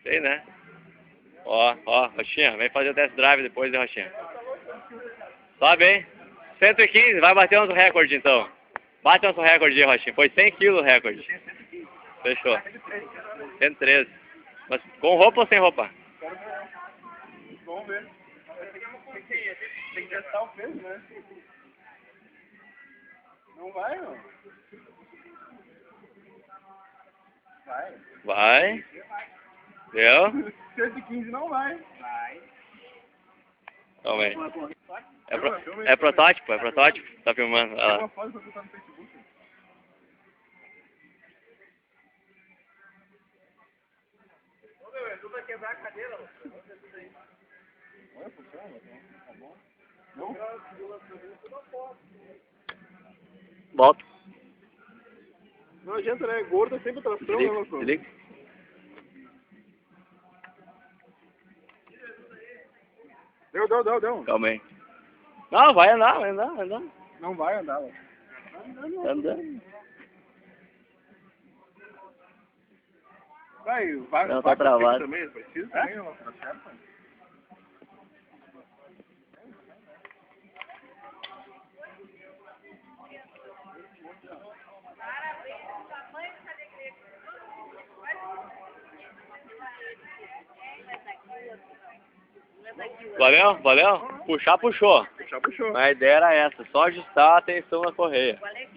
Sei, né? Ó, Rochinha, vem fazer o test drive depois, hein, Rochinha? Sobe, hein? 115, vai bater nosso recorde, então. Bate nosso recorde aí, Rochinha. Foi 100 quilos o recorde. Fechou. 113. Mas com roupa ou sem roupa? Vamos ver. Tem que testar o peso, né? Não vai, não. Vai. Vai. Deu? 115 não vai. Vai. Calma aí. É protótipo, é protótipo. Tá filmando. Tem uma foto pra botar no Facebook. Ô, meu, tu vai quebrar a cadeira, mano. Olha, funciona, tá bom. Não? Volta. Não adianta, né? Gordo é sempre tração, né, louco? Desliga. Deu. Calma aí. Não, vai andar, vai andar, vai andar. Não vai andar, louco. Tá andando. Vai. Não, tá travado. Também, precisa também, não tá certo? Valeu? Puxou. Puxou. A ideia era essa, só ajustar a tensão na correia. Valeu,